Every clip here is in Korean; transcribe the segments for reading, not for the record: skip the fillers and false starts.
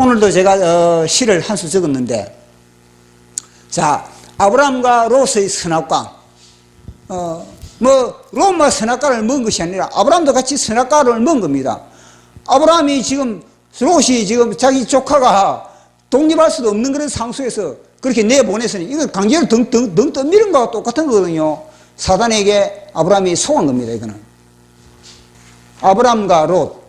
오늘도 제가 시를 한 수 적었는데, 자, 아브라함과 롯의 선악과, 롯과 선악과를 먹은 것이 아니라 아브라함도 같이 선악과를 먹은 겁니다. 아브라함이 지금, 롯이 지금 자기 조카가 독립할 수도 없는 그런 상수에서 그렇게 내보냈으니 이건 강제로 등 떠밀은 거와 똑같은 거거든요. 사단에게 아브라함이 속은 겁니다, 이거는. 아브라함과 롯.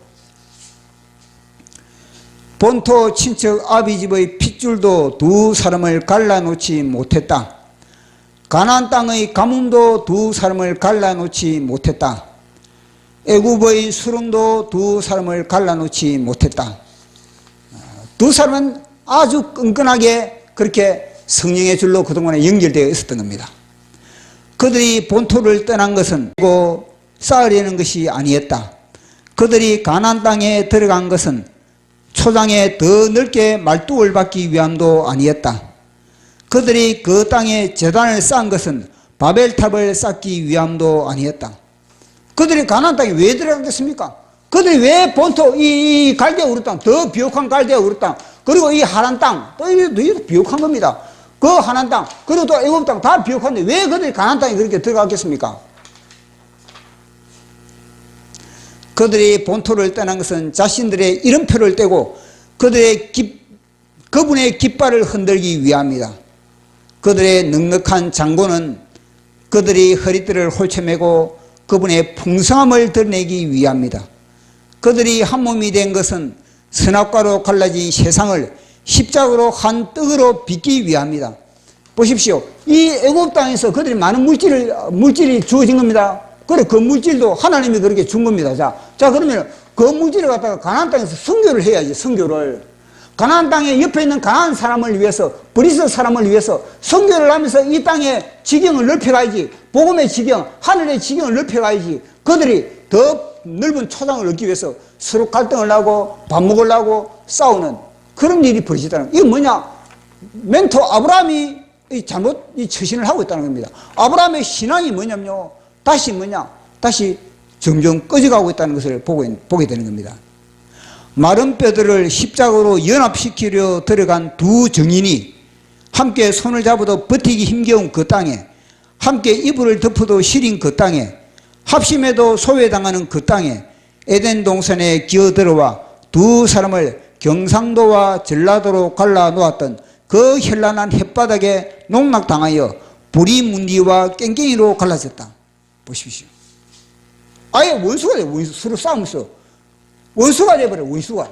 본토 친척 아비집의 핏줄도 두 사람을 갈라놓지 못했다. 가나안 땅의 가뭄도 두 사람을 갈라놓지 못했다. 애굽의 수렁도 두 사람을 갈라놓지 못했다. 두 사람은 아주 끈끈하게 그렇게 성령의 줄로 그동안에 연결되어 있었던 겁니다. 그들이 본토를 떠난 것은 쌓으려는 것이 아니었다. 그들이 가나안 땅에 들어간 것은 초장에 더 넓게 말뚝을 받기 위함도 아니었다. 그들이 그 땅에 제단을 쌓은 것은 바벨탑을 쌓기 위함도 아니었다. 그들이 가나안 땅에 왜 들어갔겠습니까? 그들이 왜 본토 이 갈대아 우르 땅, 더 비옥한 갈대아 우르 땅, 그리고 이 하란 땅, 또 이것도 비옥한 겁니다. 그 하란 땅, 그리고 또 애굽 땅 다 비옥한데 왜 그들이 가나안 땅에 그렇게 들어갔겠습니까? 그들이 본토를 떠난 것은 자신들의 이름표를 떼고 그분의 깃발을 흔들기 위함이다. 그들의 넉넉한 장고는 그들이 허리띠를 홀쳐매고 그분의 풍성함을 드러내기 위함이다. 그들이 한 몸이 된 것은 선악과로 갈라진 세상을 십자가로 한 떡으로 빚기 위함이다. 보십시오. 이 애굽 땅에서 그들이 많은 물질이 주어진 겁니다. 그래, 그 물질도 하나님이 그렇게 준 겁니다. 자, 그러면 그 물질을 갖다가 가나안 땅에서 선교를 해야지, 선교를. 가나안 땅에 옆에 있는 가나안 사람을 위해서, 브리스 사람을 위해서 선교를 하면서 이 땅의 지경을 넓혀가야지, 복음의 지경, 하늘의 지경을 넓혀가야지. 그들이 더 넓은 초장을 얻기 위해서 서로 갈등을 하고 밥 먹으려고 싸우는 그런 일이 벌어지다는 거예요. 이게 뭐냐? 멘토 아브라함이 잘못 처신을 하고 있다는 겁니다. 아브라함의 신앙이 뭐냐면요, 다시 점점 꺼져가고 있다는 것을 보게 되는 겁니다. 마른 뼈들을 십자가로 연합시키려 들어간 두 정인이 함께 손을 잡아도 버티기 힘겨운 그 땅에, 함께 이불을 덮어도 시린 그 땅에, 합심해도 소외당하는 그 땅에 에덴 동산에 기어들어와 두 사람을 경상도와 전라도로 갈라놓았던 그 현란한 햇바닥에 농락당하여 부리문디와 깽깽이로 갈라졌다. 보십시오. 아예 원수가 돼요. 서로 싸우면서 원수가 돼버려요. 원수가.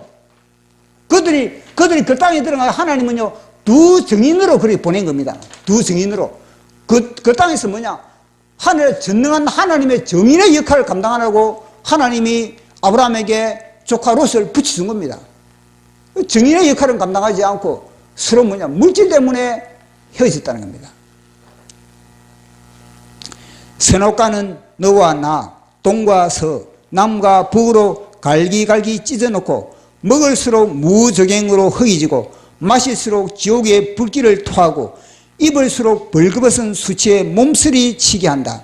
그들이 그 땅에 들어가 하나님은요 두 증인으로 그렇게 보낸 겁니다. 두 증인으로. 그 땅에서 뭐냐? 전능한 하나님의 정인의 역할을 감당하라고 하나님이 아브라함에게 조카 롯을 붙여준 겁니다. 정인의 역할은 감당하지 않고 서로 뭐냐? 물질 때문에 헤어졌다는 겁니다. 선악과는 너와 나, 동과 서, 남과 북으로 갈기갈기 찢어놓고 먹을수록 무저갱으로 허기지고 마실수록 지옥의 불길을 토하고 입을수록 벌거벗은 수치에 몸서리 치게 한다.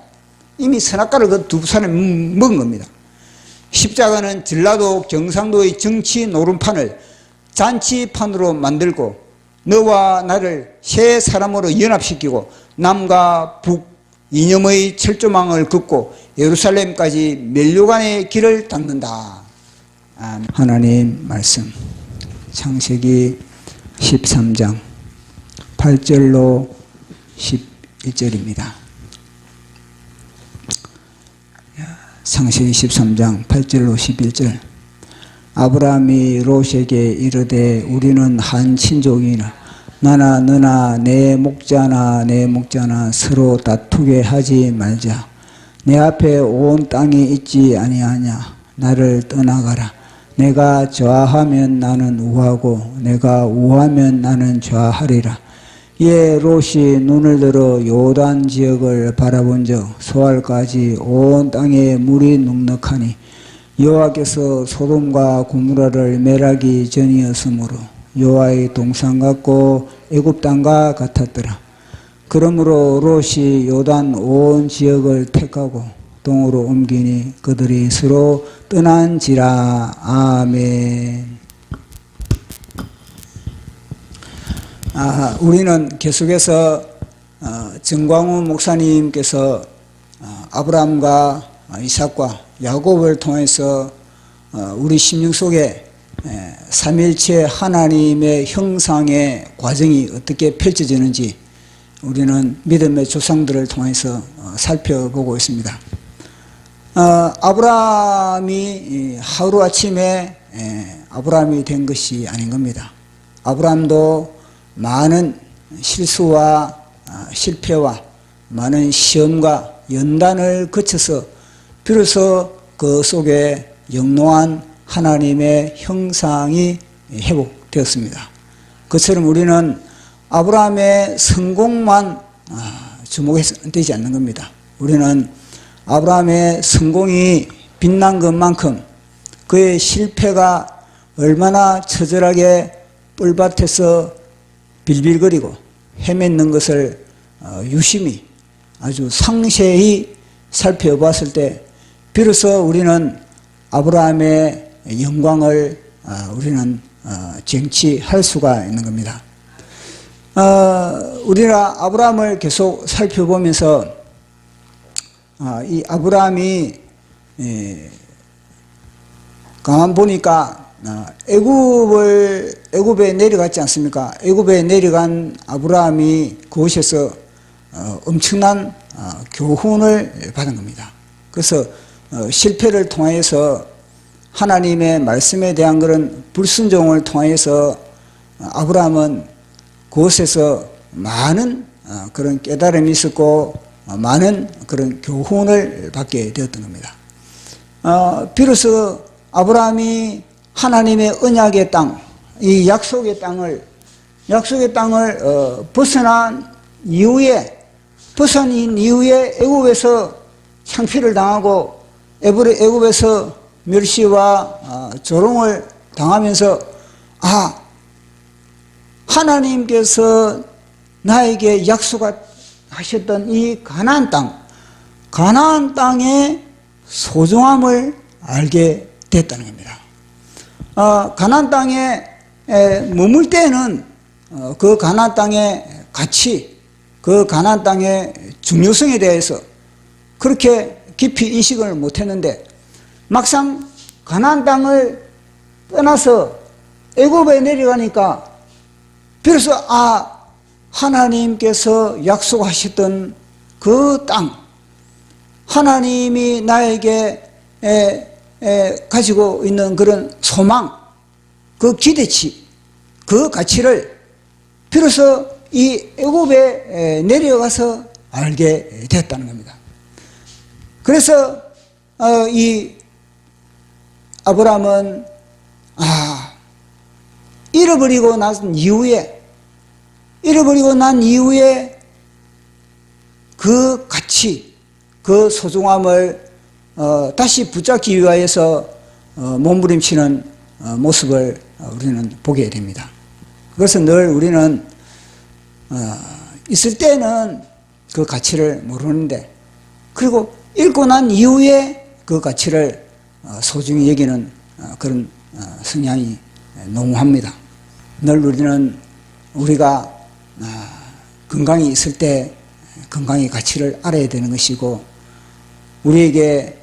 이미 선악과를 그 두 사람이 먹은 겁니다. 십자가는 전라도 경상도의 정치 노름판을 잔치판으로 만들고 너와 나를 세 사람으로 연합시키고 남과 북 이념의 철조망을 긋고 예루살렘까지 면류관의 길을 닦는다. 하나님 말씀 창세기 13장 8절로 11절입니다. 창세기 13장 8절로 11절. 아브라함이 롯에게 이르되 우리는 한 친족이나 나나 너나 내 목자나 내 목자나 서로 다투게 하지 말자. 내 앞에 온 땅이 있지 아니하냐. 나를 떠나가라. 내가 좌하면 나는 우하고 내가 우하면 나는 좌하리라. 이에 롯이 눈을 들어 요단 지역을 바라본즉 소알까지 온 땅에 물이 눅눅하니 여호와께서 소돔과 고모라를 멸하기 전이었으므로 여호와의 동산 같고 애굽 땅과 같았더라. 그러므로 롯이 요단 온 지역을 택하고 동으로 옮기니 그들이 서로 떠난지라. 아멘. 우리는 계속해서 정광훈 목사님께서 아브라함과 이삭과 야곱을 통해서 우리 심령 속에 삼일체 하나님의 형상의 과정이 어떻게 펼쳐지는지 우리는 믿음의 조상들을 통해서 살펴보고 있습니다. 아브라함이 하루아침에 아브라함이 된 것이 아닌 겁니다. 아브라함도 많은 실수와 실패와 많은 시험과 연단을 거쳐서 비로소 그 속에 영롱한 하나님의 형상이 회복되었습니다. 그처럼 우리는 아브라함의 성공만 주목해서는 되지 않는 겁니다. 우리는 아브라함의 성공이 빛난 것만큼 그의 실패가 얼마나 처절하게 뿔밭에서 빌빌거리고 헤맸는 것을 유심히 아주 상세히 살펴봤을 때 비로소 우리는 아브라함의 영광을 우리는 쟁취할 수가 있는 겁니다. 우리가 아브라함을 계속 살펴보면서 이 아브라함이 가만 보니까 애굽에 내려갔지 않습니까? 애굽에 내려간 아브라함이 그곳에서 엄청난 교훈을 받은 겁니다. 그래서 실패를 통해서 하나님의 말씀에 대한 그런 불순종을 통해서 아브라함은 그곳에서 많은 그런 깨달음이 있었고 많은 그런 교훈을 받게 되었던 겁니다. 비로소 아브라함이 하나님의 언약의 땅, 이 약속의 땅을 벗어난 이후에 애굽에서 창피를 당하고 애굽에서 멸시와 조롱을 당하면서 하나님께서 나에게 약속하셨던 이 가나안 땅의 소중함을 알게 됐다는 겁니다. 가나안 땅에 머물 때는 그 가나안 땅의 가치, 그 가나안 땅의 중요성에 대해서 그렇게 깊이 인식을 못했는데 막상 가나안 땅을 떠나서 애굽에 내려가니까 비로소 하나님께서 약속하셨던 그 땅, 하나님이 나에게 가지고 있는 그런 소망, 그 기대치, 그 가치를 비로소 이 애굽에 내려가서 알게 됐다는 겁니다. 그래서 이 아브라함은 잃어버리고 난 이후에 그 가치, 그 소중함을 다시 붙잡기 위하여서 몸부림치는 모습을 우리는 보게 됩니다. 그래서 늘 우리는 있을 때는 그 가치를 모르는데 그리고 잃고 난 이후에 그 가치를 소중히 여기는 그런 성향이 농후합니다. 늘 우리는 우리가 건강이 있을 때 건강의 가치를 알아야 되는 것이고 우리에게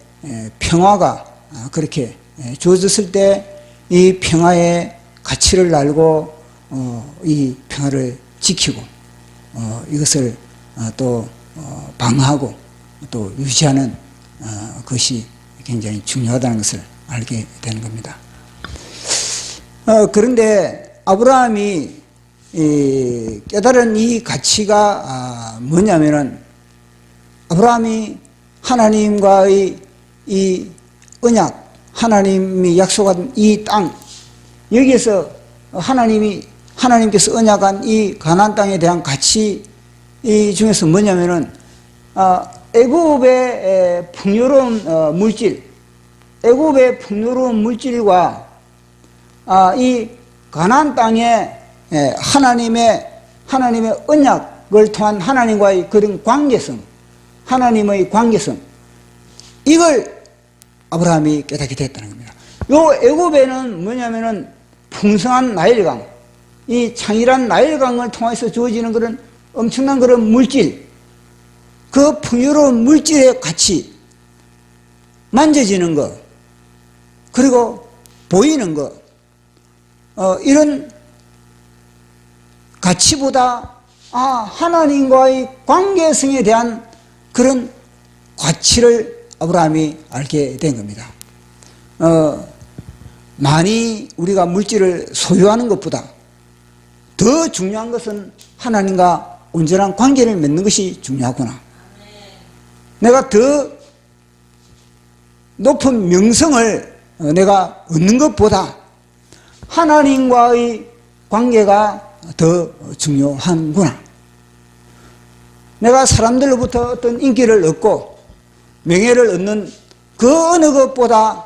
평화가 그렇게 주어졌을 때 이 평화의 가치를 알고 이 평화를 지키고 이것을 또 방어하고 또 유지하는 것이 굉장히 중요하다는 것을 알게 되는 겁니다. 그런데 아브라함이 깨달은 이 가치가 뭐냐면은 아브라함이 하나님과의 이 언약, 하나님이 약속한 이 땅, 여기에서 하나님께서 언약한 이 가나안 땅에 대한 가치 이 중에서 뭐냐면은 애굽의 풍요로운 물질과 이 가나안 땅에 하나님의 언약을 통한 하나님과의 그런 관계성, 하나님의 관계성, 이걸 아브라함이 깨닫게 됐다는 겁니다. 요 애굽에는 뭐냐면은 풍성한 나일강, 이 창이란 나일강을 통해서 주어지는 그런 엄청난 그런 물질, 그 풍요로운 물질에 같이 만져지는 것, 그리고 보이는 것, 이런 가치보다 하나님과의 관계성에 대한 그런 가치를 아브라함이 알게 된 겁니다. 많이 우리가 물질을 소유하는 것보다 더 중요한 것은 하나님과 온전한 관계를 맺는 것이 중요하구나. 내가 더 높은 명성을 내가 얻는 것보다 하나님과의 관계가 더 중요한구나. 내가 사람들로부터 어떤 인기를 얻고 명예를 얻는 그 어느 것보다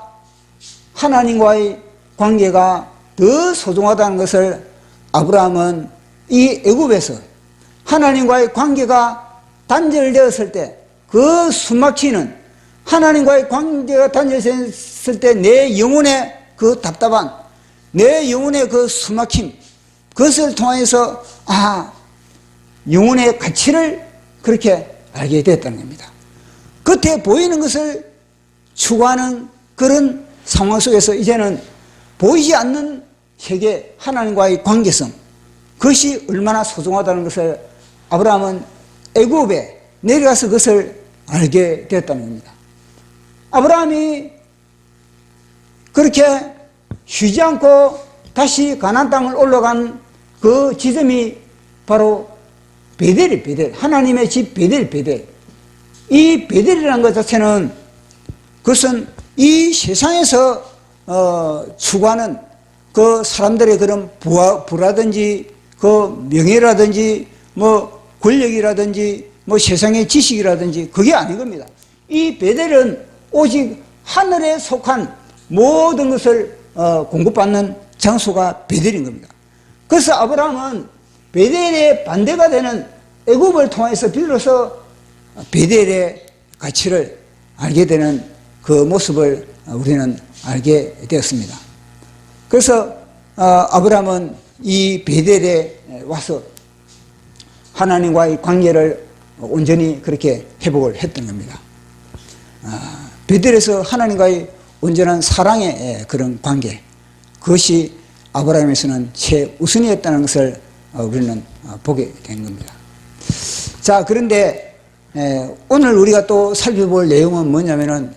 하나님과의 관계가 더 소중하다는 것을 아브라함은 이 애굽에서 하나님과의 관계가 단절되었을 때 그 숨막히는 하나님과의 관계가 단절되었을 때 내 영혼의 그 답답한 내 영혼의 그 숨막힘, 그것을 통해서 영혼의 가치를 그렇게 알게 됐다는 겁니다. 겉에 보이는 것을 추구하는 그런 상황 속에서 이제는 보이지 않는 세계 하나님과의 관계성, 그것이 얼마나 소중하다는 것을 아브라함은 애굽에 내려가서 그것을 알게 됐다는 겁니다. 아브라함이 그렇게 쉬지 않고 다시 가나안 땅을 올라간 그 지점이 바로 베델이 베델, 하나님의 집 베델. 이 베델이라는 것 자체는 그것은 이 세상에서 추구하는 그 사람들의 그런 부라든지 그 명예라든지 뭐 권력이라든지 뭐 세상의 지식이라든지 그게 아닌 겁니다. 이 베델은 오직 하늘에 속한 모든 것을 공급받는 장소가 베델인 겁니다. 그래서 아브라함은 베델의 반대가 되는 애굽을 통해서 비로소 베델의 가치를 알게 되는 그 모습을 우리는 알게 되었습니다. 그래서 아브라함은 이 베델에 와서 하나님과의 관계를 온전히 그렇게 회복을 했던 겁니다. 베델에서 하나님과의 온전한 사랑의 그런 관계, 그것이 아브라함에서는 최우선이었다는 것을 우리는 보게 된 겁니다. 자, 그런데 오늘 우리가 또 살펴볼 내용은 뭐냐면은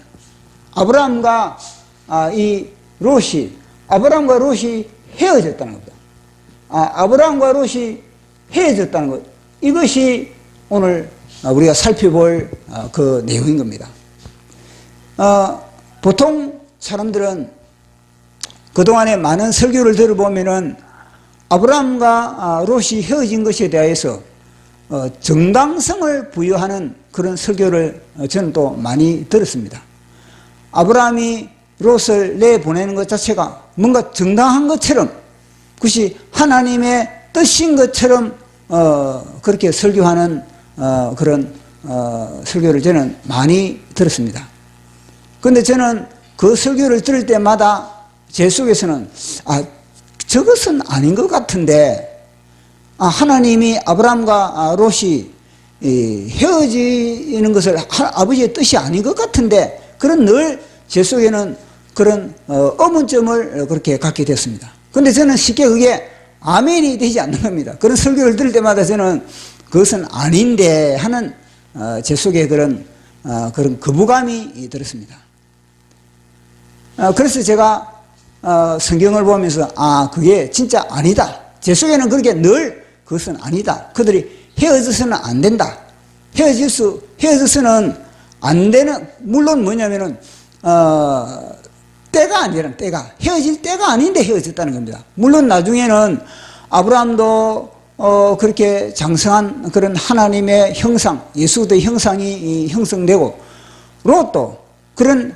아브라함과 아브라함과 롯이 헤어졌다는 겁니다. 아브라함과 롯이 헤어졌다는 것, 이것이 오늘 우리가 살펴볼 그 내용인 겁니다. 보통 사람들은 그동안에 많은 설교를 들어보면은 아브라함과 롯이 헤어진 것에 대해서 정당성을 부여하는 그런 설교를 저는 또 많이 들었습니다. 아브라함이 롯을 내보내는 것 자체가 뭔가 정당한 것처럼, 그것이 하나님의 뜻인 것처럼 그렇게 설교하는 그런 설교를 저는 많이 들었습니다. 그런데 저는 그 설교를 들을 때마다 제 속에서는 저것은 아닌 것 같은데, 하나님이 아브라함과 롯이 헤어지는 것을 아버지의 뜻이 아닌 것 같은데, 그런 늘 제 속에는 그런 의문점을 그렇게 갖게 됐습니다. 그런데 저는 쉽게 그게 아멘이 되지 않는 겁니다. 그런 설교를 들을 때마다 저는 그것은 아닌데 하는 제 속에 그런 거부감이 들었습니다. 그래서 제가 성경을 보면서 그게 진짜 아니다. 제 속에는 그렇게 늘 그것은 아니다. 그들이 헤어져서는 안 된다. 헤어져서는 안 되는, 물론 뭐냐면은 때가 아니라 헤어질 때가 아닌데 헤어졌다는 겁니다. 물론 나중에는 아브라함도 그렇게 장성한 그런 하나님의 형상, 예수의 형상이 형성되고, 롯도 그런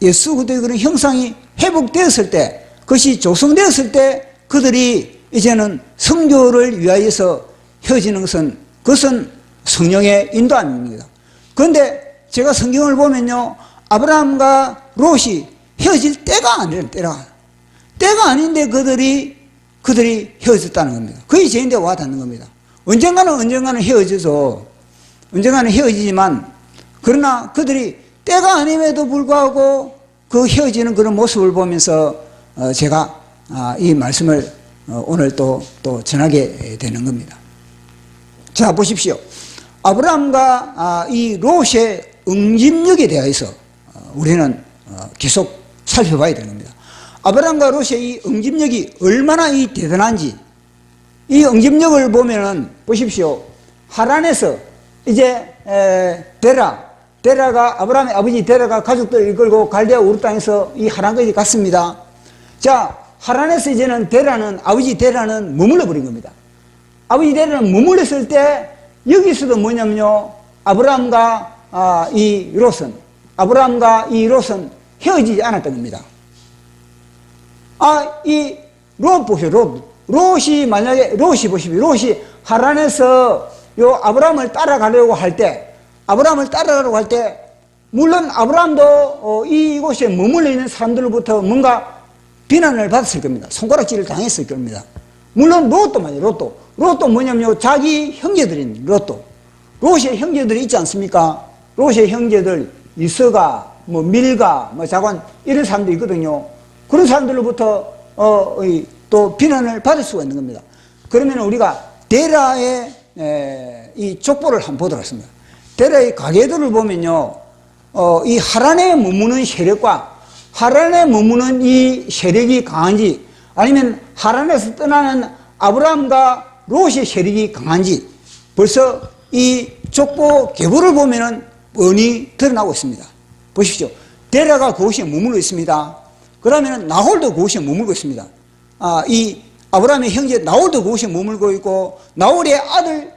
예수 그리스도의 그런 형상이 회복되었을 때, 그것이 조성되었을 때 그들이 이제는 성교를 위하여서 헤어지는 것은, 그것은 성령의 인도함입니다. 그런데 제가 성경을 보면요, 아브라함과 롯이 헤어질 때가 아니라 때가 아닌데 그들이 그들이 헤어졌다는 겁니다. 그의 죄인데 와 닿는 겁니다. 언젠가는 헤어져서, 언젠가는 헤어지지만, 그러나 그들이 때가 아님에도 불구하고 그 헤어지는 그런 모습을 보면서 제가 이 말씀을 오늘 또 전하게 되는 겁니다. 자, 보십시오. 아브라함과 이 롯의 응집력에 대해서 우리는 계속 살펴봐야 되는 겁니다. 아브라함과 롯의 이 응집력이 얼마나 이 대단한지, 이 응집력을 보면은 보십시오. 하란에서 이제 데라가 아브라함의 아버지 데라가 가족들을 이끌고 갈대아 우르 땅에서 이 하란까지 갔습니다. 자, 하란에서 이제는 아버지 데라는 머물러 버린 겁니다. 아버지 데라는 머물렀을 때 여기서도 뭐냐면요, 아브라함과 이 롯은 헤어지지 않았던 겁니다. 이 롯 보세요. 롯이 보십시오. 롯이 하란에서 요 아브라함을 따라가려고 할 때, 물론 아브라함도 이곳에 머물러 있는 사람들로부터 뭔가 비난을 받았을 겁니다. 손가락질을 당했을 겁니다. 물론 롯도 말이에요. 롯도 뭐냐면요, 자기 형제들인 롯의 형제들이 있지 않습니까? 롯의 형제들, 이서가, 밀가, 자관, 이런 사람들이 있거든요. 그런 사람들로부터 또 비난을 받을 수가 있는 겁니다. 그러면 우리가 데라의 이 족보를 한번 보도록 하겠습니다. 데라의 가계들을 보면요, 이 하란에 머무는 세력과 하란에 머무는 이 세력이 강한지, 아니면 하란에서 떠나는 아브라함과 롯의 세력이 강한지 벌써 이 족보 계보를 보면은 뻔히 드러나고 있습니다. 보십시오. 데라가 그곳에 머물러 있습니다. 그러면은 나홀도 그곳에 머물고 있습니다. 이 아브라함의 형제 나홀도 그곳에 머물고 있고, 나홀의 아들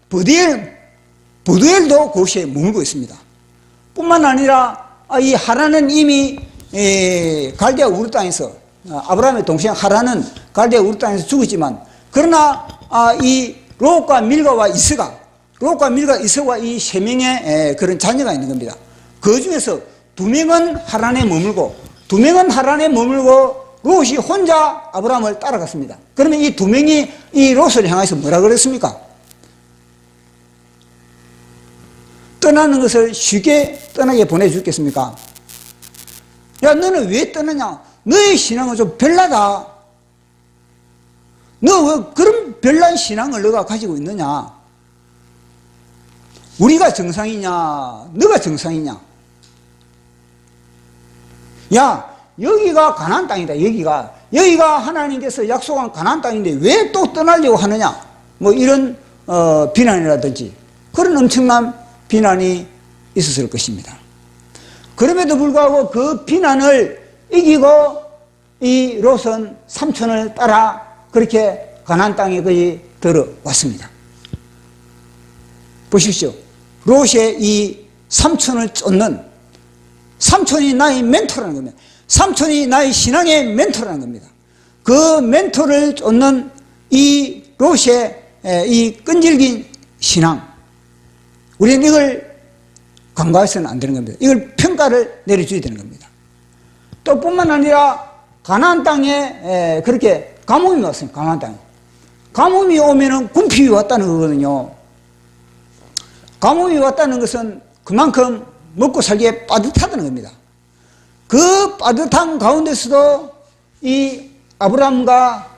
브두엘도 그곳에 머물고 있습니다. 뿐만 아니라 이 하란은 이미 갈대아 우르 땅에서, 아브라함의 동생 하란은 갈대아 우르 땅에서 죽었지만, 그러나 이 롯과 밀가와 이서와 이 세 명의 그런 자녀가 있는 겁니다. 그 중에서 두 명은 하란에 머물고 롯이 혼자 아브라함을 따라갔습니다. 그러면 이 두 명이 이 롯을 향해서 뭐라 그랬습니까? 떠나는 것을 쉽게 떠나게 보내주겠습니까? 야, 너는 왜 떠나냐? 너의 신앙은 좀 별나다. 너 왜 그런 별난 신앙을 너가 가지고 있느냐? 우리가 정상이냐? 너가 정상이냐? 야, 여기가 가나안 땅이다. 여기가 하나님께서 약속한 가나안 땅인데 왜 또 떠나려고 하느냐? 이런 비난이라든지 그런 엄청난 비난이 있었을 것입니다. 그럼에도 불구하고 그 비난을 이기고 이 롯은 삼촌을 따라 그렇게 가나안 땅에 거의 들어왔습니다. 보십시오. 롯의 이 삼촌을 쫓는, 삼촌이 나의 멘토라는 겁니다. 삼촌이 나의 신앙의 멘토라는 겁니다. 그 멘토를 쫓는 이 롯의 이 끈질긴 신앙, 우리는 이걸 간과해서는 안 되는 겁니다. 이걸 평가를 내려줘야 되는 겁니다. 또 뿐만 아니라 가나안 땅에 그렇게 가뭄이 왔습니다. 가나안 땅에 가뭄이 오면은 군핍이 왔다는 거거든요. 가뭄이 왔다는 것은 그만큼 먹고 살기에 빠듯하다는 겁니다. 그 빠듯한 가운데서도 이 아브라함과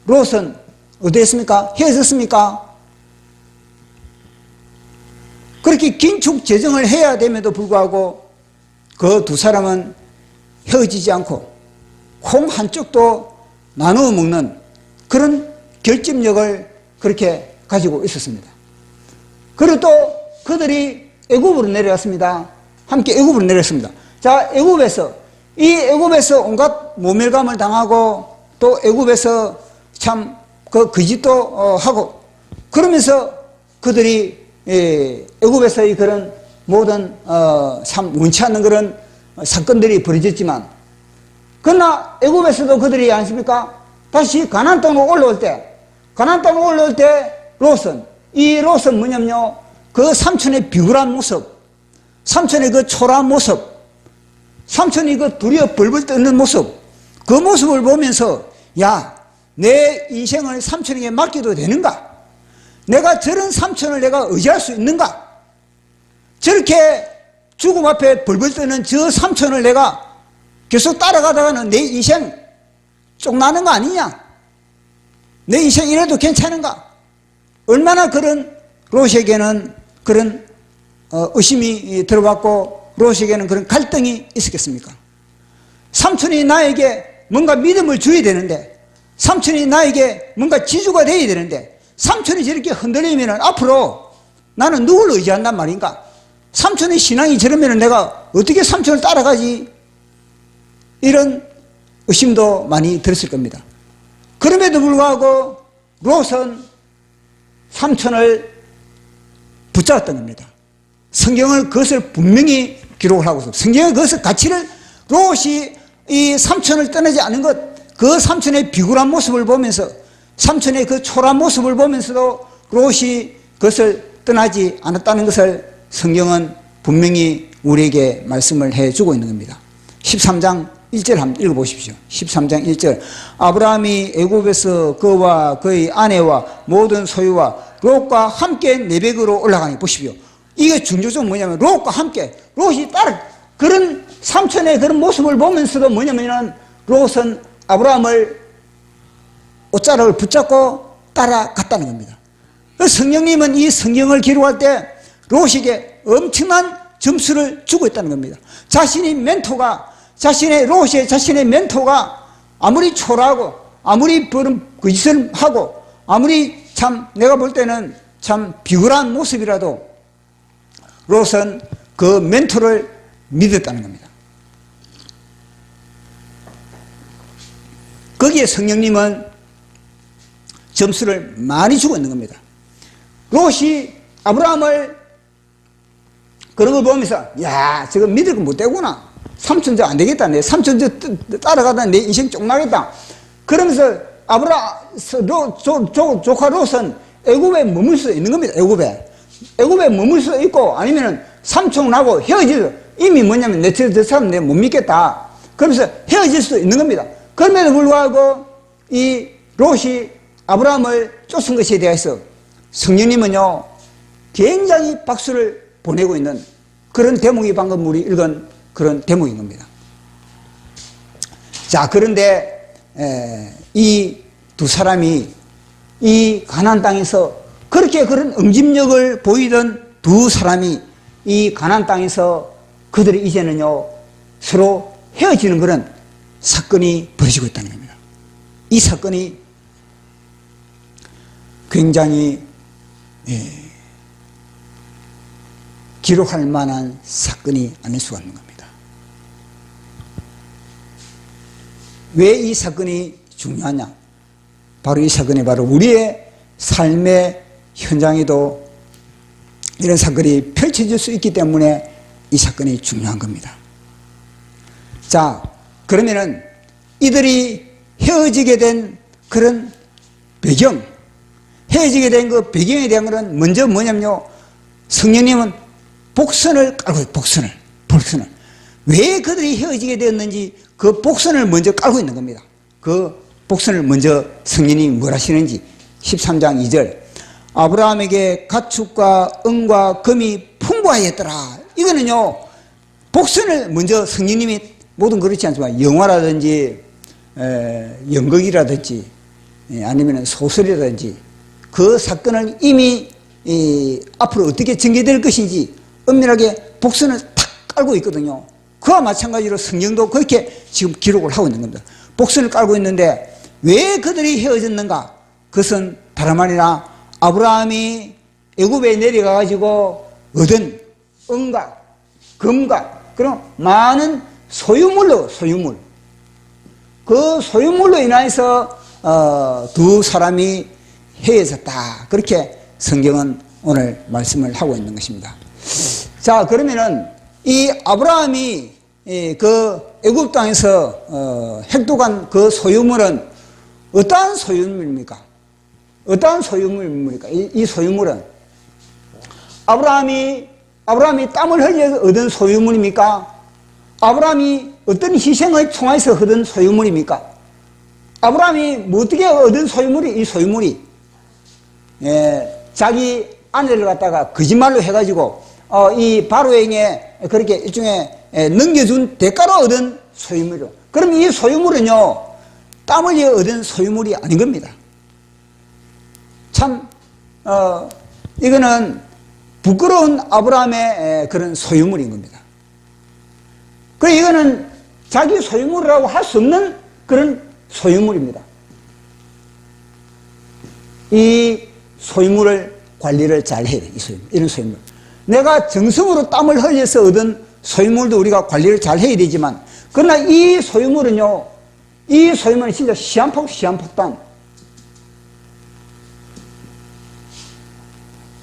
롯은 어디였습니까? 헤어졌습니까? 그렇게 긴축 재정을 해야 됨에도 불구하고 그 두 사람은 헤어지지 않고 콩 한 쪽도 나누어 먹는 그런 결집력을 그렇게 가지고 있었습니다. 그리고 또 그들이 애굽으로 내려갔습니다. 함께 애굽으로 내렸습니다. 자, 애굽에서 온갖 모멸감을 당하고 또 애굽에서 참 거짓도 하고 그러면서 그들이 애굽에서의 그런 모든 참 원치 않는 그런 사건들이 벌어졌지만, 그러나 애굽에서도 그들이 아십니까? 다시 가나안 땅으로 올라올 때 롯은 뭐냐면요, 그 삼촌의 비굴한 모습, 삼촌의 그 초라한 모습, 삼촌이 그 두려워 벌벌 떠는 모습, 그 모습을 보면서 야, 내 인생을 삼촌에게 맡겨도 되는가? 내가 저런 삼촌을 내가 의지할 수 있는가? 저렇게 죽음 앞에 벌벌 떠는 저 삼촌을 내가 계속 따라가다가는 내 인생 쪽나는 거 아니냐? 내 인생 이래도 괜찮은가? 얼마나 그런 롯에게는 그런 의심이 들어왔고 롯에게는 그런 갈등이 있었겠습니까? 삼촌이 나에게 뭔가 믿음을 줘야 되는데, 삼촌이 나에게 뭔가 지주가 되어야 되는데, 삼촌이 저렇게 흔들리면 앞으로 나는 누굴 의지한단 말인가? 삼촌의 신앙이 저러면 내가 어떻게 삼촌을 따라가지? 이런 의심도 많이 들었을 겁니다. 그럼에도 불구하고 롯은 삼촌을 붙잡았던 겁니다. 성경을 그것을 분명히 기록을 하고 있습니다. 성경은 그것을 가치를, 롯이 이 삼촌을 떠나지 않은 것, 그 삼촌의 비굴한 모습을 보면서, 삼촌의 그 초라한 모습을 보면서도 롯이 그것을 떠나지 않았다는 것을 성경은 분명히 우리에게 말씀을 해주고 있는 겁니다. 13장 1절 한번 읽어보십시오. 13장 1절. 아브라함이 애굽에서 그와 그의 아내와 모든 소유와 롯과 함께 내백으로 올라가니, 보십시오. 이게 중요점 뭐냐면 롯과 함께, 롯이 따라 그런 삼촌의 그런 모습을 보면서도 뭐냐면 롯은 아브라함을 옷자락을 붙잡고 따라갔다는 겁니다. 성령님은 이 성경을 기록할 때 롯에게 엄청난 점수를 주고 있다는 겁니다. 자신의 멘토가, 자신의 멘토가 아무리 초라하고 아무리 그 짓을 하고 아무리 참 내가 볼 때는 참 비굴한 모습이라도 롯은 그 멘토를 믿었다는 겁니다. 거기에 성령님은 점수를 많이 주고 있는 겁니다. 롯이 아브라함을 그런 걸 보면서, 야, 저거 믿을 거 못 되구나. 삼촌 저 안 되겠다. 내 삼촌 저 따라가다 내 인생 쪽나겠다. 그러면서 조카 롯은 애굽에 머물 수 있는 겁니다. 애굽에 머물 수 있고, 아니면 삼촌하고 헤어질, 이미 뭐냐면 저 사람 내가 못 믿겠다. 그러면서 헤어질 수도 있는 겁니다. 그럼에도 불구하고 이 롯이 아브라함을 쫓은 것에 대해서 성령님은요 굉장히 박수를 보내고 있는 그런 대목이 방금 우리 읽은 그런 대목인 겁니다. 자, 그런데 이 두 사람이 이 가나안 땅에서 그렇게 그런 응집력을 보이던 두 사람이 이 가나안 땅에서 그들이 이제는요 서로 헤어지는 그런 사건이 벌어지고 있다는 겁니다. 이 사건이 굉장히 기록할 만한 사건이 아닐 수가 없는 겁니다. 왜 이 사건이 중요하냐? 바로 이 사건이 바로 우리의 삶의 현장에도 이런 사건이 펼쳐질 수 있기 때문에 이 사건이 중요한 겁니다. 자, 그러면은 이들이 헤어지게 된 그런 배경, 헤어지게 된 그 배경에 대한 것은 먼저 뭐냐면요, 성령님은 복선을 깔고 있어요. 복선을. 왜 그들이 헤어지게 되었는지 그 복선을 먼저 깔고 있는 겁니다. 그 복선을 먼저 성령님이 뭘 하시는지 13장 2절. 아브라함에게 가축과 은과 금이 풍부하였더라. 이거는요 복선을 먼저 성령님이, 모든 그렇지 않지만 영화라든지 연극이라든지 아니면 소설이라든지 그 사건을 이미 앞으로 어떻게 전개될 것인지 은밀하게 복선을 탁 깔고 있거든요. 그와 마찬가지로 성경도 그렇게 지금 기록을 하고 있는 겁니다. 복선을 깔고 있는데 왜 그들이 헤어졌는가? 그것은 다름 아니라 아브라함이 애굽에 내려가 가지고 얻은 은과 금과 그런 많은 소유물, 그 소유물로 인해서 두 사람이 헤어졌다. 그렇게 성경은 오늘 말씀을 하고 있는 것입니다. 자, 그러면은 이 아브라함이 그 애굽 땅에서 획득한 그 소유물은 어떠한 소유물입니까? 이 소유물은 아브라함이 땀을 흘려서 얻은 소유물입니까? 아브라함이 어떤 희생을 통해서 얻은 소유물입니까? 아브라함이 뭐 어떻게 얻은 소유물이, 이 소유물이, 자기 아내를 갖다가 거짓말로 해가지고, 이 바로에게 그렇게 일종의 넘겨준 대가로 얻은 소유물이요. 그럼 이 소유물은요, 땀 흘려 얻은 소유물이 아닌 겁니다. 참, 이거는 부끄러운 아브라함의 그런 소유물인 겁니다. 그리고 이거는 자기 소유물이라고 할 수 없는 그런 소유물입니다. 이 소유물을 관리를 잘 해야 돼, 이 소유물. 이런 소유물. 내가 정성으로 땀을 흘려서 얻은 소유물도 우리가 관리를 잘 해야 되지만, 그러나 이 소유물은요, 이 소유물은 진짜 시한폭탄.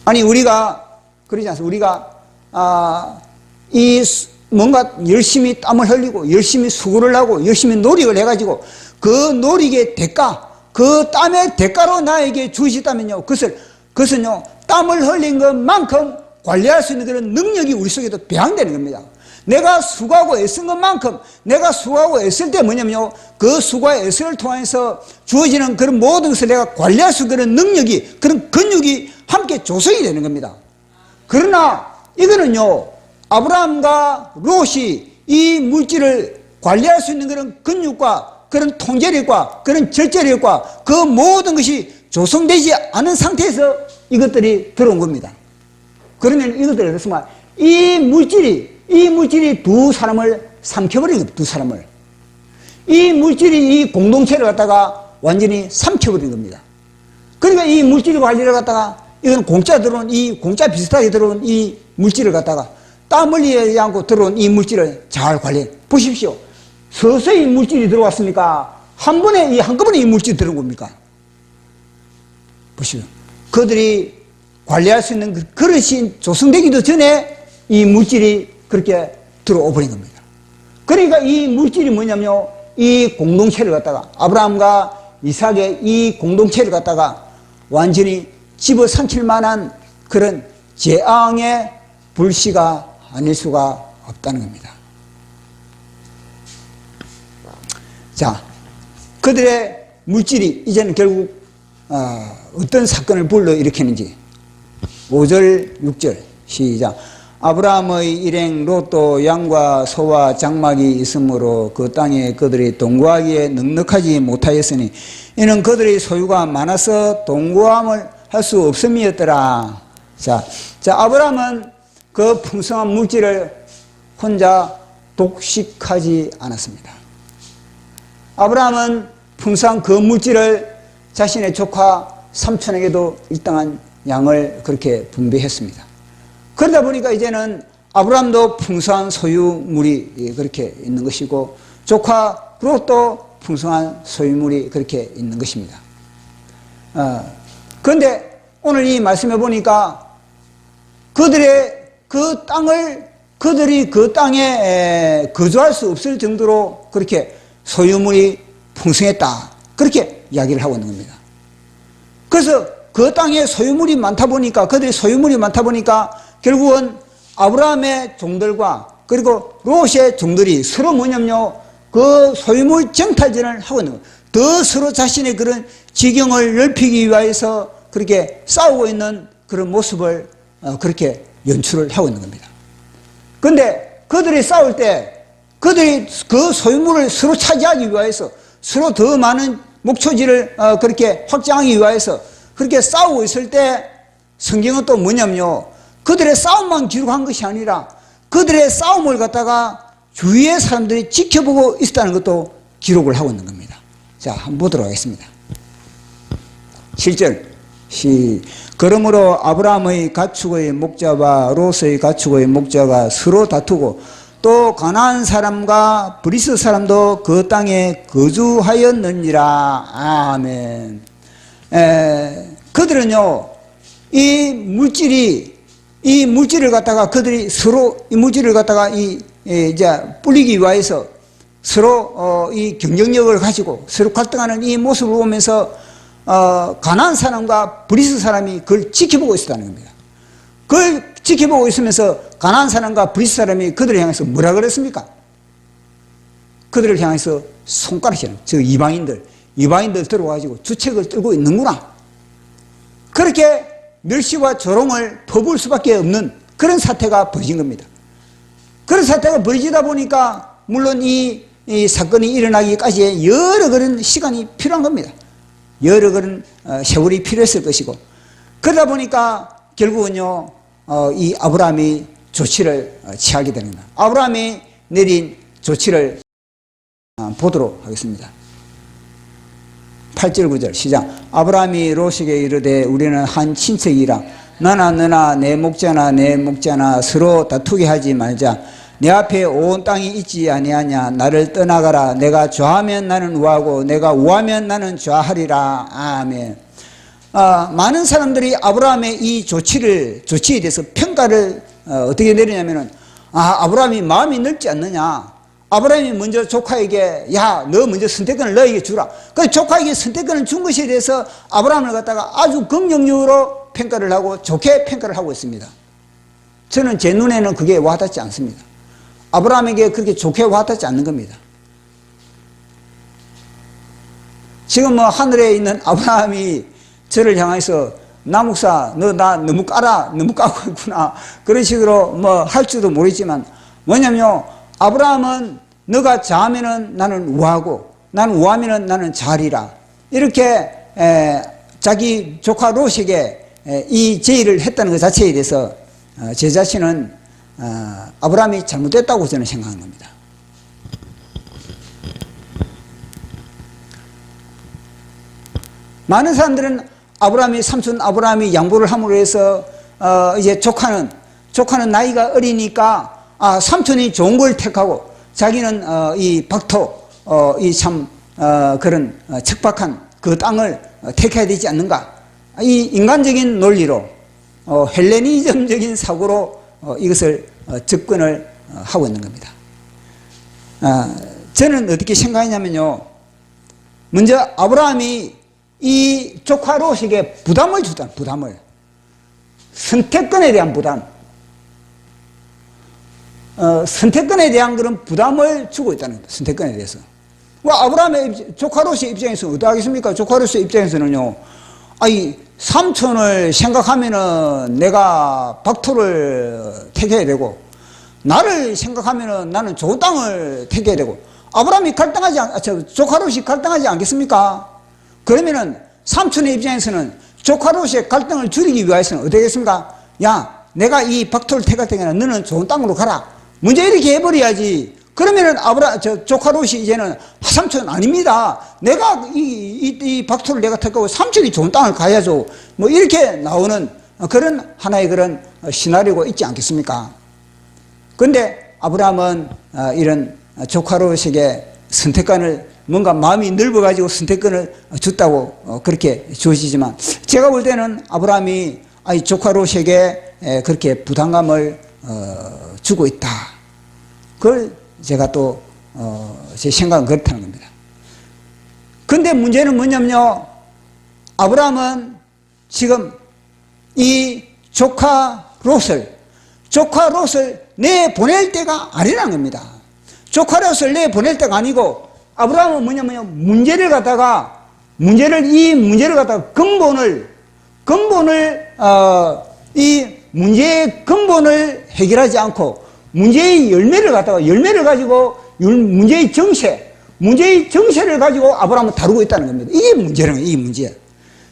아니, 우리가, 그러지 않습니까? 우리가, 뭔가 열심히 땀을 흘리고, 열심히 수고를 하고, 열심히 노력을 해가지고, 그 노력의 대가, 그 땀의 대가로 나에게 주시다면요, 그것은요, 땀을 흘린 것만큼 관리할 수 있는 그런 능력이 우리 속에도 배양되는 겁니다. 내가 수고하고 애쓴 것만큼, 내가 수고하고 애쓸 때 뭐냐면요, 그 수고와 애쓸을 통해서 주어지는 그런 모든 것을 내가 관리할 수 있는 그런 능력이, 그런 근육이 함께 조성이 되는 겁니다. 그러나 이거는요, 아브라함과 롯이 이 물질을 관리할 수 있는 그런 근육과 그런 통제력과 그런 절제력과 그 모든 것이 조성되지 않은 상태에서 이것들이 들어온 겁니다. 그러면 이것들이 어떻습니까? 이 물질이 두 사람을 삼켜버린 겁니다. 두 사람을. 이 물질이 이 공동체를 갖다가 완전히 삼켜버린 겁니다. 그러니까 이 물질 관리를 갖다가 이건 공짜 들어온 이 공짜 비슷하게 들어온 이 물질을 갖다가 땀 흘리지 않고 들어온 이 물질을 잘 관리해 보십시오. 서서히 물질이 들어왔습니까? 한꺼번에 이 물질이 들어온 겁니까? 보시죠. 그들이 관리할 수 있는 그 그릇이 조성되기도 전에 이 물질이 그렇게 들어오 버린 겁니다. 그러니까 이 물질이 뭐냐면요, 이 공동체를 갖다가 아브라함과 이삭의 이 공동체를 갖다가 완전히 집어삼킬 만한 그런 재앙의 불씨가 아닐 수가 없다는 겁니다. 자, 그들의 물질이 이제는 결국 어떤 사건을 불러일으키는지 5절 6절 시작. 아브라함의 일행 롯도 양과 소와 장막이 있으므로 그 땅에 그들이 동거하기에 넉넉하지 못하였으니 이는 그들의 소유가 많아서 동거함을 할 수 없음이었더라. 자, 아브라함은 그 풍성한 물질을 혼자 독식하지 않았습니다. 아브라함은 풍성한 그 물질을 자신의 조카 삼촌에게도 일정한 양을 그렇게 분배했습니다. 그러다 보니까 이제는 아브라함도 풍성한 소유물이 그렇게 있는 것이고 조카 롯도 풍성한 소유물이 그렇게 있는 것입니다. 그런데 오늘 이 말씀해 보니까 그들이 그 땅에 거주할 수 없을 정도로 그렇게 소유물이 풍성했다. 그렇게 이야기를 하고 있는 겁니다. 그래서 그 땅에 소유물이 많다 보니까, 그들이 소유물이 많다 보니까 결국은 아브라함의 종들과 그리고 롯의 종들이 서로 뭐냐면요, 그 소유물 정탈전을 하고 있는 거예요. 더 서로 자신의 그런 지경을 넓히기 위해서 그렇게 싸우고 있는 그런 모습을 그렇게 연출을 하고 있는 겁니다. 그런데 그들이 싸울 때 그들이 그 소유물을 서로 차지하기 위해서 서로 더 많은 목초지를 그렇게 확장하기 위해서 그렇게 싸우고 있을 때 성경은 또 뭐냐면요, 그들의 싸움만 기록한 것이 아니라 그들의 싸움을 갖다가 주위의 사람들이 지켜보고 있었다는 것도 기록을 하고 있는 겁니다. 자, 한번 보도록 하겠습니다. 7절 그러므로 아브라함의 가축의 목자와 롯의 가축의 목자가 서로 다투고 또 가나안 사람과 브리스 사람도 그 땅에 거주하였느니라. 아멘. 그들은요, 이 물질을 갖다가 그들이 서로 이 물질을 갖다가 이제 뿌리기 위해서 서로 이 경쟁력을 가지고 서로 갈등하는 이 모습을 보면서 가나안 사람과 브리스 사람이 그걸 지켜보고 있었다는 겁니다. 그걸 지켜보고 있으면서 가나안 사람과 브리스 사람이 그들을 향해서 뭐라 그랬습니까? 그들을 향해서 손가락질하는, 저 이방인들, 이방인들 들어와가지고 주책을 떨고 있는구나. 그렇게 멸시와 조롱을 퍼부을 수밖에 없는 그런 사태가 벌어진 겁니다. 그런 사태가 벌어지다 보니까 물론 이 사건이 일어나기까지 여러 그런 시간이 필요한 겁니다. 여러 그런 세월이 필요했을 것이고, 그러다 보니까 결국은요 이 아브라함이 조치를 취하게 되는 겁니다. 아브라함이 내린 조치를 보도록 하겠습니다. 8절 9절 시작. 아브라함이 롯에게 이르되 우리는 한 친척이라 너나 내 목자나 서로 다투게 하지 말자. 내 앞에 온 땅이 있지 아니하냐. 나를 떠나가라. 내가 좌하면 나는 우하고 내가 우하면 나는 좌하리라. 아멘. 많은 사람들이 아브라함의 이 조치에 대해서 평가를 어떻게 내리냐면은, 아브라함이 마음이 넓지 않느냐. 아브라함이 먼저 조카에게 야, 너 먼저 선택권을 너에게 주라. 그 조카에게 선택권을 준 것에 대해서 아브라함을 갖다가 아주 긍정적으로 평가를 하고 좋게 평가를 하고 있습니다. 저는 제 눈에는 그게 와닿지 않습니다. 아브라함에게 그렇게 좋게 와닿지 않는 겁니다. 지금 뭐 하늘에 있는 아브라함이 저를 향해서 나 목사 너 나 너무 까고 있구나 그런 식으로 뭐 할지도 모르겠지만, 뭐냐면요, 아브라함은 너가 좌하면은 나는 우하고 나는 우하면은 나는 좌리라, 이렇게 자기 조카 롯에게 이 제의를 했다는 것 자체에 대해서 제 자신은 아브라함이 잘못됐다고 저는 생각하는 겁니다. 많은 사람들은 삼촌 아브라함이 양보를 함으로 해서 이제 조카는 나이가 어리니까 삼촌이 좋은 걸 택하고 자기는 이 박토 이 참 그런 척박한 그 땅을 택해야 되지 않는가, 이 인간적인 논리로 헬레니즘적인 사고로 이것을 접근을 하고 있는 겁니다. 저는 어떻게 생각하냐면요, 먼저 아브라함이 이 조카 롯에게 부담을 주다. 선택권에 대한 부담. 선택권에 대한 그런 부담을 주고 있다는 겁니다. 선택권에 대해서. 아브라함의 조카 롯의 입장에서는 어떠하겠습니까? 조카 롯의 입장에서는요, 삼촌을 생각하면은 내가 박토를 택해야 되고, 나를 생각하면은 나는 좋은 땅을 택해야 되고, 아브라함이 조카 롯이 갈등하지 않겠습니까? 그러면은 삼촌의 입장에서는 조카 롯의 갈등을 줄이기 위해서는 어떻게 하겠습니까? 야, 내가 이 박토를 택할 테니까 너는 좋은 땅으로 가라. 문제 이렇게 해버려야지. 그러면은 조카 롯이 이제는 삼촌 아닙니다. 내가 이 박토를 내가 택하고 삼촌이 좋은 땅을 가야죠. 뭐 이렇게 나오는 그런 하나의 그런 시나리오가 있지 않겠습니까? 근데 아브라함은 이런 조카 롯에게 선택권을 뭔가 마음이 넓어가지고 선택권을 줬다고 그렇게 주어지지만, 제가 볼 때는 아브라함이 조카 롯에게 그렇게 부담감을 주고 있다. 그걸 제가 또 제 생각은 그렇다는 겁니다. 근데 문제는 뭐냐면요, 아브라함은 지금 이 조카 롯을 내보낼 때가 아니라는 겁니다. 조카 롯을 내보낼 때가 아니고, 아브라함은 뭐냐면요, 문제를 갖다가 이 문제의 근본을 해결하지 않고 문제의 열매를 가지고 문제의 정체를 가지고 아브라함은 다루고 있다는 겁니다. 이게 문제라는 거예요. 이 문제.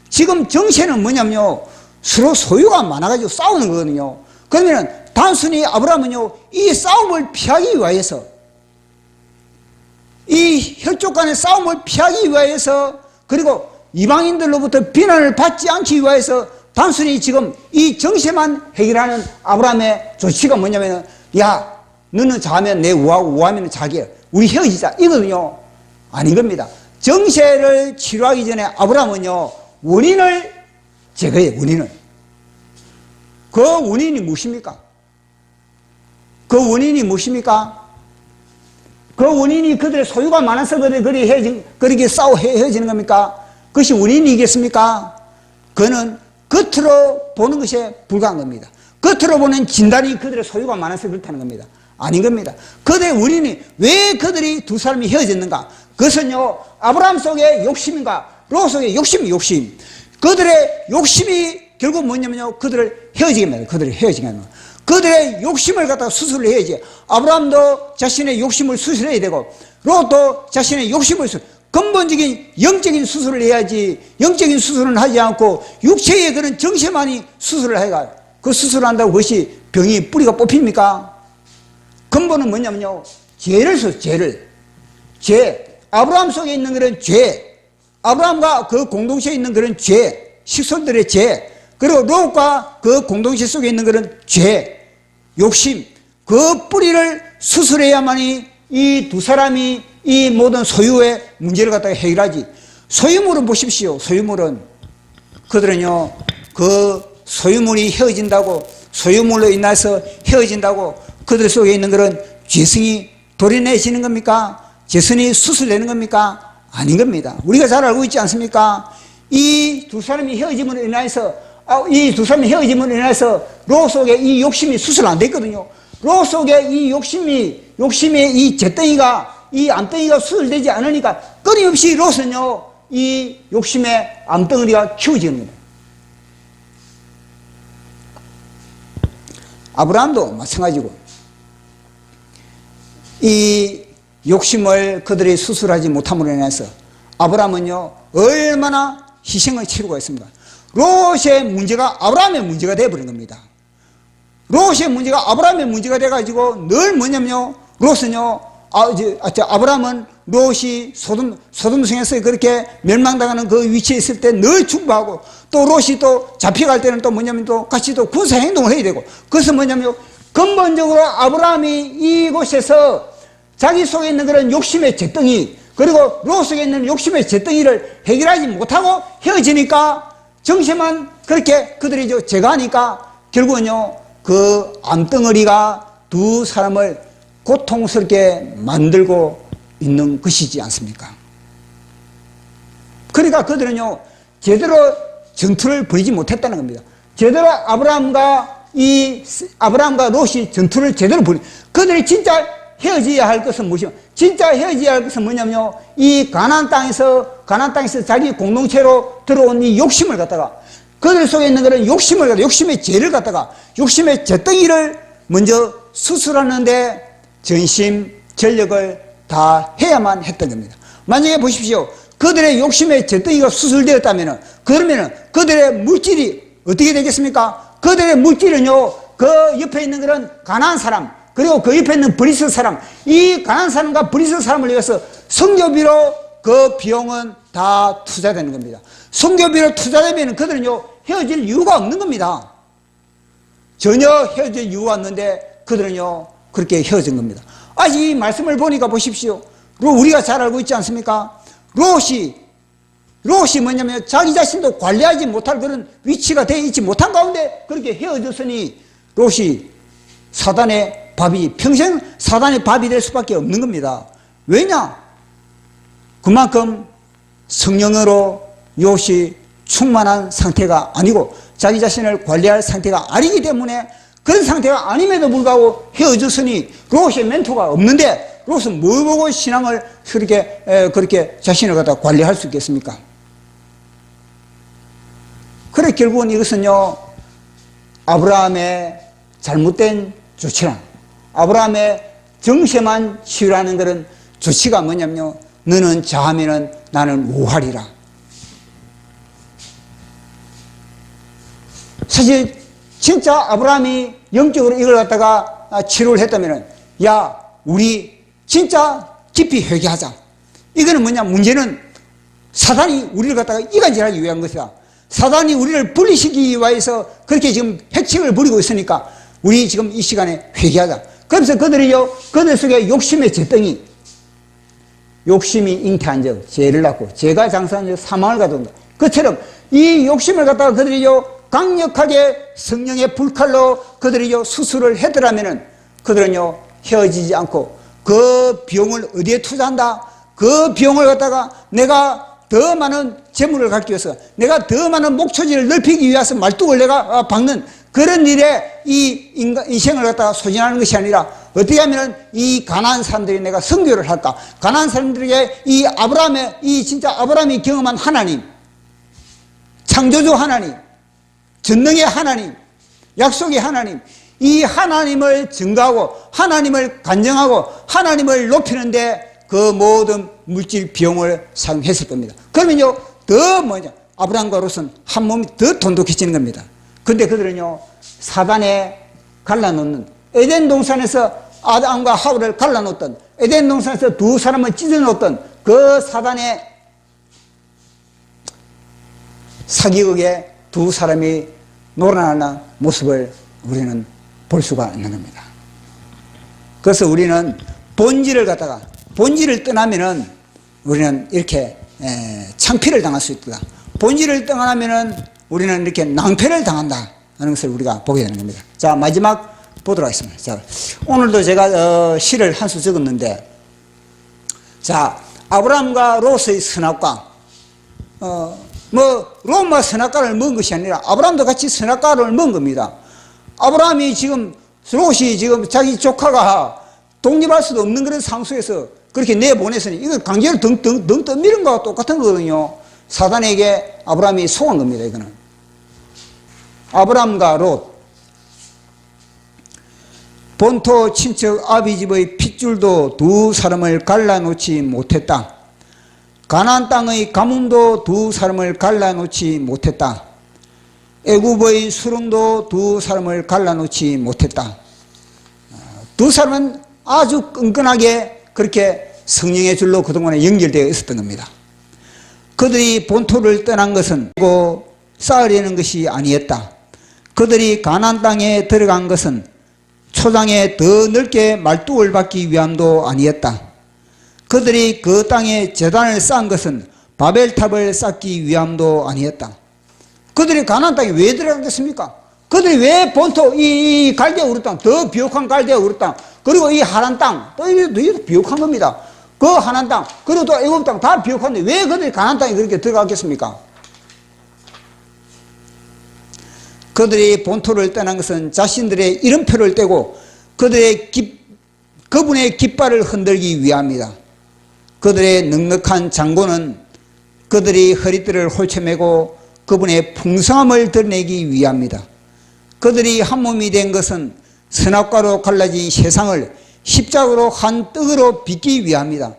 지금 정체는 뭐냐면요, 서로 소유가 많아가지고 싸우는 거거든요. 그러면 단순히 아브라함은요, 이 싸움을 피하기 위해서, 이 혈족 간의 싸움을 피하기 위해서, 그리고 이방인들로부터 비난을 받지 않기 위해서 단순히 지금 이 정체만 해결하는 아브라함의 조치가 뭐냐면, 야, 너는 좌하면 내 우하고 우하면 자기야, 우리 헤어지자, 이거든요. 아닌 겁니다. 정체를 치료하기 전에 아브라함은요, 원인을 제거해요. 그 원인이 무엇입니까? 그 원인이 그들의 소유가 많아서 그렇게 싸워 헤어지는 겁니까? 그것이 원인이겠습니까? 그는 겉으로 보는 것에 불과한 겁니다. 겉으로 보는 진단이 그들의 소유가 많아서 그렇다는 겁니다. 아닌 겁니다. 그들의 원인이 왜 그들이 두 사람이 헤어졌는가? 그것은요, 아브라함 속의 욕심인가, 롯 속의 욕심. 그들의 욕심이 결국 뭐냐면요, 그들을 헤어지게 만들어요. 그들을 헤어지게 만들어요. 그들의 욕심을 갖다가 수술을 해야지. 아브라함도 자신의 욕심을 수술해야 되고, 롯도 자신의 욕심을 근본적인 영적인 수술을 해야지, 영적인 수술은 하지 않고 육체의 그런 정신만이 수술을 해가, 그 수술을 한다고 그것이 병이 뿌리가 뽑힙니까? 근본은 뭐냐면요, 죄를 써, 죄. 아브라함 속에 있는 그런 죄, 아브라함과 그 공동체에 있는 그런 죄, 식솔들의 죄, 그리고 롯과 그 공동체 속에 있는 그런 죄, 욕심, 그 뿌리를 수술해야만이 이 두 사람이 이 모든 소유의 문제를 갖다가 해결하지. 소유물은 보십시오. 소유물은 그들은요, 그 소유물이 헤어진다고, 소유물로 인해서 헤어진다고 그들 속에 있는 그런 죄성이 도려내지는 겁니까? 죄성이 수술되는 겁니까? 아닌 겁니다. 우리가 잘 알고 있지 않습니까? 이 두 사람이 헤어짐으로 인해서, 롯 속에 이 욕심이 수술 안 됐거든요. 롯 속에 이 욕심의 이 잿덩이가, 이 암덩이가 수술되지 않으니까 끊임없이 롯은요, 이 욕심의 암덩어리가 키워지는 겁니다. 아브라함도 마찬가지고, 이 욕심을 그들이 수술하지 못함으로 인해서 아브라함은요, 얼마나 희생을 치르고 있습니다. 롯의 문제가 아브라함의 문제가 되어버린 겁니다. 롯의 문제가 아브라함의 문제가 돼가지고 늘 뭐냐면요, 롯은요, 아브라함은 롯이 소돔성에서 그렇게 멸망당하는 그 위치에 있을 때 늘 충고하고, 또 롯이 또 잡혀갈 때는 또 뭐냐면 또 같이 또 군사 행동을 해야 되고, 그것은 뭐냐면 근본적으로 아브라함이 이곳에서 자기 속에 있는 그런 욕심의 잿덩이, 그리고 롯 속에 있는 욕심의 잿덩이를 해결하지 못하고 헤어지니까, 정체만 그렇게 그들이 제거하니까 결국은요, 그 암덩어리가 두 사람을 고통스럽게 만들고 있는 것이지 않습니까? 그러니까 그들은요, 제대로 전투를 벌이지 못했다는 겁니다. 제대로 아브라함과 롯이 전투를 제대로 그들이 진짜 헤어져야 할 것은 무엇이냐? 진짜 헤어져야 할 것은 뭐냐면요, 이 가나안 땅에서 자기 공동체로 들어온 이 욕심을 갖다가, 그들 속에 있는 그런 욕심의 죄를 갖다가, 욕심의 잿덩이를 먼저 수술하는데 전심 전력을 다 해야만 했던 겁니다. 만약에 보십시오, 그들의 욕심의 잿덩이가 수술되었다면은, 그러면은 그들의 물질이 어떻게 되겠습니까? 그들의 물질은요, 그 옆에 있는 그런 가나안 사람, 그리고 그 옆에 있는 브리스 사람, 이 가나안 사람과 브리스 사람을 위해서 선교비로 그 비용은 다 투자되는 겁니다. 선교비로 투자되면 그들은요, 헤어질 이유가 없는 겁니다. 전혀 헤어질 이유가 없는데 그들은요, 그렇게 헤어진 겁니다. 이 말씀을 보니까 보십시오. 우리가 잘 알고 있지 않습니까? 롯이 뭐냐면 자기 자신도 관리하지 못할 그런 위치가 되어 있지 못한 가운데 그렇게 헤어졌으니 롯이 사단의 밥이, 평생 사단의 밥이 될 수밖에 없는 겁니다. 왜냐? 그만큼 성령으로 롯이 충만한 상태가 아니고 자기 자신을 관리할 상태가 아니기 때문에, 그런 상태가 아님에도 불구하고 헤어졌으니 롯의 멘토가 없는데 롯은 뭘 보고 신앙을 그렇게 자신을 갖다 관리할 수 있겠습니까? 그래 결국은 이것은요, 아브라함의 잘못된 조치란, 아브라함의 정세만 치유라는 그런 조치가 뭐냐면요, 너는 자하면은 나는 우하리라. 사실 진짜 아브라함이 영적으로 이걸 갖다가 치료를 했다면은, 야, 우리 진짜 깊이 회개하자. 이거는 뭐냐, 문제는 사단이 우리를 갖다가 이간질하기 위한 것이다. 사단이 우리를 분리시키기 위해서 그렇게 지금 핵책을 부리고 있으니까 우리 지금 이 시간에 회개하자. 그래서 그들 속에 욕심의 잿덩이, 욕심이 잉태한 적 죄를 낳고 죄가 장사한 적 사망을 가져온다. 그처럼 이 욕심을 갖다가 그들이 강력하게 성령의 불칼로 그들이 수술을 했더라면은 그들은요, 헤어지지 않고 그 비용을 어디에 투자한다? 그 비용을 갖다가 내가 더 많은 재물을 갖기 위해서, 내가 더 많은 목초지를 넓히기 위해서 말뚝을 내가 박는 그런 일에 이 인생을 갖다가 소진하는 것이 아니라 어떻게 하면은 이 가난한 사람들이 내가 선교를 할까? 가난한 사람들에게 이 아브라함의, 이 진짜 아브라함이 경험한 하나님, 창조주 하나님, 전능의 하나님, 약속의 하나님, 이 하나님을 증거하고 하나님을 간증하고 하나님을 높이는데 그 모든 물질 비용을 사용했을 겁니다. 그러면요, 더 뭐냐, 아브라함과 롯은 한 몸이 더 돈독해지는 겁니다. 근데 그들은요, 사단에 갈라놓는, 에덴 동산에서 아담과 하와를 갈라놓던, 에덴 동산에서 두 사람을 찢어놓던 그 사단의 사기극에 두 사람이 놀아나는 모습을 우리는 볼 수가 있는 겁니다. 그래서 우리는 본질을 갖다가, 본질을 떠나면은 우리는 이렇게 창피를 당할 수 있다. 본질을 떠나면은 우리는 이렇게 낭패를 당한다 하는 것을 우리가 보게 되는 겁니다. 자, 마지막 보도록 하겠습니다. 자, 오늘도 제가 시를 한 수 적었는데, 자, 아브라함과 롯의 선악과, 롯만 선악과를 먹은 것이 아니라 아브라함도 같이 선악과를 먹은 겁니다. 아브라함이 지금, 롯이 지금 자기 조카가 독립할 수도 없는 그런 상황 속에서 그렇게 내보내서니 이거 강제로 등 떠밀은 거와 똑같은 거거든요. 사단에게 아브라함이 속은 겁니다, 이거는. 아브라함과 롯. 본토 친척 아비집의 핏줄도 두 사람을 갈라놓지 못했다. 가나안 땅의 가뭄도 두 사람을 갈라놓지 못했다. 애굽의 수렁도 두 사람을 갈라놓지 못했다. 두 사람은 아주 끈끈하게 그렇게 성령의 줄로 그동안에 연결되어 있었던 겁니다. 그들이 본토를 떠난 것은 쌓으려는 것이 아니었다. 그들이 가나안 땅에 들어간 것은 초장에 더 넓게 말뚝을 받기 위함도 아니었다. 그들이 그 땅에 제단을 쌓은 것은 바벨탑을 쌓기 위함도 아니었다. 그들이 가나안 땅에 왜 들어가겠습니까? 그들이 왜 본토 이 갈대아 우르 땅, 더 비옥한 갈대아 우르 땅, 그리고 이 하란 땅, 또 이것도 비옥한 겁니다. 그 하란 땅, 그리고 또 애굽 땅 다 비옥한데 왜 그들이 가나안 땅에 그렇게 들어가겠습니까? 그들이 본토를 떠난 것은 자신들의 이름표를 떼고 그분의 깃발을 흔들기 위함이다. 그들의 넉넉한 장고는 그들이 허리띠를 홀쳐매고 그분의 풍성함을 드러내기 위함이다. 그들이 한 몸이 된 것은 선악과로 갈라진 세상을 십자가로 한 떡으로 빚기 위함이다.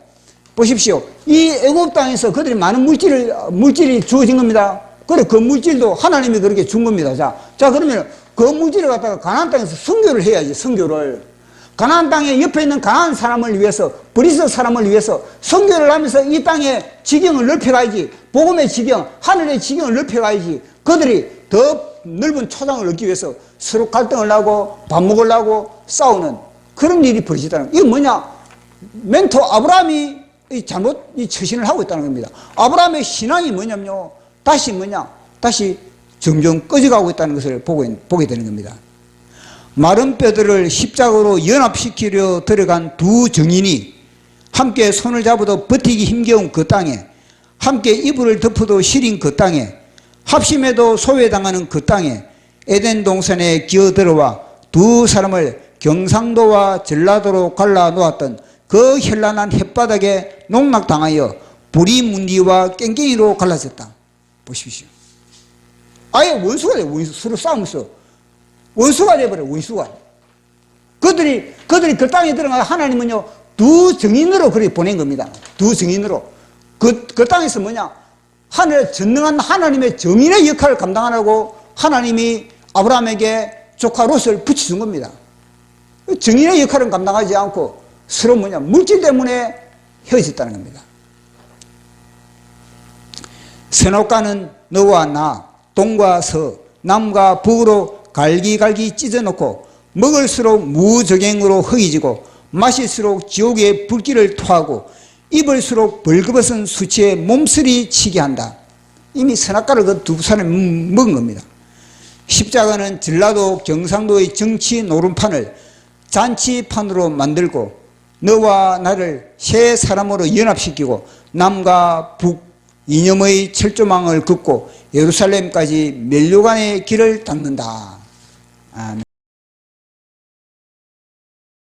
보십시오. 이 애굽 땅에서 그들이 많은 물질이 주어진 겁니다. 그래, 그 물질도 하나님이 그렇게 준 겁니다. 자, 그러면 그 물질을 갖다가 가나안 땅에서 선교를 해야지, 선교를. 가나안 땅에 옆에 있는 가나안 사람을 위해서, 브리스 사람을 위해서 선교를 하면서 이 땅의 지경을 넓혀가야지. 복음의 지경, 하늘의 지경을 넓혀가야지. 그들이 더 넓은 초장을 얻기 위해서 서로 갈등을 하고 밥 먹으려고 싸우는 그런 일이 벌어지다는 거예요. 이게 뭐냐? 멘토 아브라함이 잘못 처신을 하고 있다는 겁니다. 아브라함의 신앙이 뭐냐면요, 다시 점점 꺼져가고 있다는 것을 보게 되는 겁니다. 마른 뼈들을 십자가로 연합시키려 들어간 두 정인이 함께 손을 잡아도 버티기 힘겨운 그 땅에, 함께 이불을 덮어도 시린 그 땅에, 합심해도 소외당하는 그 땅에 에덴 동산에 기어들어와 두 사람을 경상도와 전라도로 갈라놓았던 그 현란한 햇바닥에 농락당하여 부리문디와 깽깽이로 갈라졌다. 보십시오. 아예 원수가 돼요. 원수. 서로 싸우면서 원수가 돼버려요. 원수가. 그들이 그 땅에 들어가 하나님은요, 두 증인으로 그렇게 보낸 겁니다. 두 증인으로. 그 땅에서 뭐냐? 하늘 전능한 하나님의 정인의 역할을 감당하라고 하나님이 아브라함에게 조카 롯을 붙여준 겁니다. 정인의 역할은 감당하지 않고 서로 뭐냐? 물질 때문에 헤어졌다는 겁니다. 선악과는 너와 나, 동과 서, 남과 북으로 갈기갈기 찢어놓고 먹을수록 무저갱으로 허기지고 마실수록 지옥의 불길을 토하고 입을수록 벌거벗은 수치에 몸서리 치게 한다. 이미 선악과를 그 두 사람이 먹은 겁니다. 십자가는 전라도 경상도의 정치 노름판을 잔치판으로 만들고 너와 나를 세 사람으로 연합시키고 남과 북 이념의 철조망을 긋고 예루살렘까지 면류관의 길을 닦는다. 아멘.